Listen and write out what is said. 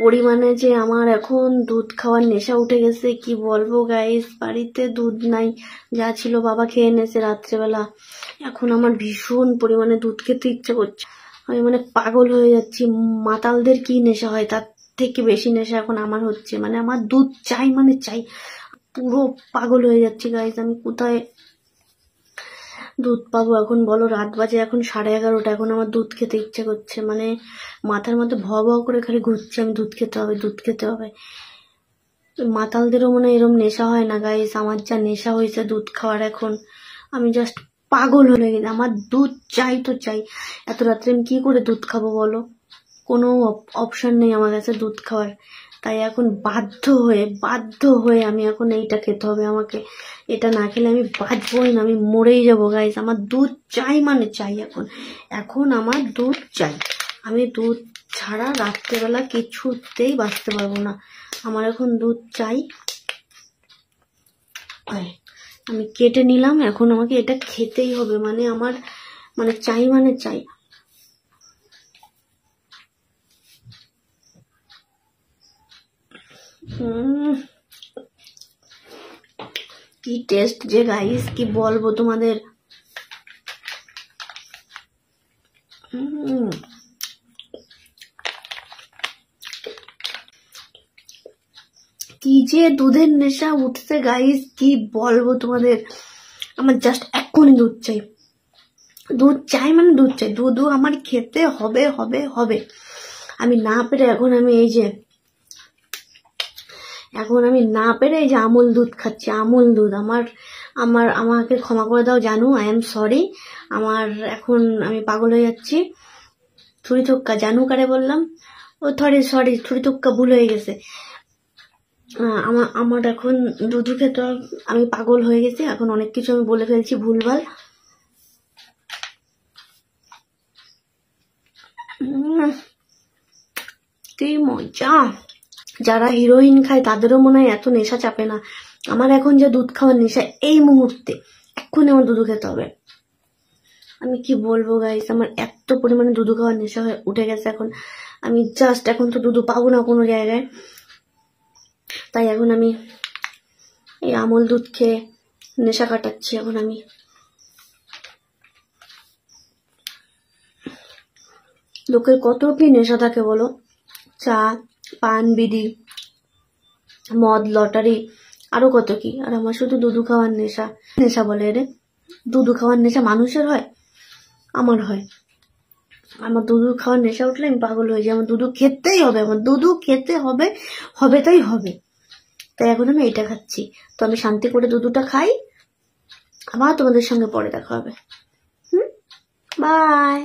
পরিমাণে যে আমার এখন দুধ খাওয়ার নেশা উঠে গেছে কি বলবো গাইস। বাড়িতে দুধ নাই, যা ছিল বাবা খেয়ে এনেছে রাত্রেবেলা। এখন আমার ভীষণ পরিমাণে দুধ খেতে ইচ্ছা করছে, আমি মানে পাগল হয়ে যাচ্ছি। মাতালদের কি নেশা হয় তার থেকে বেশি নেশা এখন আমার হচ্ছে, মানে আমার দুধ চাই মানে চাই, পুরো পাগল হয়ে যাচ্ছি গাইস। আমি কোথায় দুধ পাবো এখন বলো? রাত বাজে এখন 11:30, এখন আমার দুধ খেতে ইচ্ছে করছে, মানে মাথার মধ্যে ভ ভ করে খালি ঘুরছে, আমি দুধ খেতে হবে দুধ খেতে হবে। মাতালদেরও মনে এরম নেশা হয় না গাইস, আমার যা নেশা হয়েছে দুধ খাওয়ার এখন আমি জাস্ট পাগল হয়ে গেছি। আমার দুধ চাই তো চাই। এত রাত্রে আমি কি করে দুধ খাবো বলো? কোনো অপশন নেই আমার কাছে দুধ খাওয়ার, তাই এখন বাধ্য হয়ে আমি এখন এইটা খেতে হবে আমাকে। এটা না খেলে আমি বাঁচবই না, আমি মরেই যাবো গাইস। আমার দুধ চাই মানে চাই, এখন আমার দুধ চাই। আমি দুধ ছাড়া রাত্রেবেলা কিছুতেই বাঁচতে পারবো না, আমার এখন দুধ চাই। আমি কেটে নিলাম, এখন আমাকে এটা খেতেই হবে, মানে আমার মানে চাই মানে চাই। কি টেস্ট যে গাইস, কি বলবো তোমাদের। কি যে দুধের নেশা উঠছে গাইস, কি বলবো তোমাদের। আমার জাস্ট এক্ষুনি দুধ চাই, দুধ চাই মানে দুধ চাই, দুধও আমার খেতে হবে হবে হবে। আমি না পেরে এখন আমি না পেরে এই যে আমুল দুধ খাচ্ছি, আমুল দুধ। আমাকে ক্ষমা করে দাও জানু, আই এম সরি। এখন আমি পাগল হয়ে যাচ্ছি। ছুরি থক্কা জানু কারে বললাম, ও সরি ছুরি থক্কা ভুল হয়ে গেছে। আমার এখন দুধ খেতে আমি পাগল হয়ে গেছি, এখন অনেক কিছু আমি বলে ফেলছি ভুলভাল। কি মজা। যারা হিরোইন খায় তাদেরও মনে হয় এত নেশা চাপে না। আমার এখন যে দুধ খাওয়ার নেশা, এই মুহূর্তে এক্ষুনি আমার দুধ খেতে হবে। আমি কি বলবো গাইস, আমার এত পরিমাণে দুধ খাওয়ার নেশা হয়ে উঠে গেছে এখন। আমি জাস্ট এখন তো দুধ পাবো না কোনো জায়গায়, তাই এখন আমি এই আমুল দুধ খেয়ে নেশা কাটাচ্ছি। এখন আমি লোকের কত কি নেশা থাকে বলো, চা পান বিড়ি মদ লটারি আরো কত কি, আর আমার শুধু দুধু খাওয়ার নেশা। নেশা বলে রে, দুধু খাওয়ার নেশা মানুষের হয়? আমার হয়। আমার দুধু খাওয়ার নেশা উঠলে আমি পাগল হয়ে যাই, আমার দুধু খেতেই হবে, আমার দুধু খেতে হবে, হবে তাই হবে। তাই এখন আমি এটা খাচ্ছি। তো আমি শান্তি করে দুধুটা খাই, আবার তোমাদের সঙ্গে পরে দেখা হবে। বাই।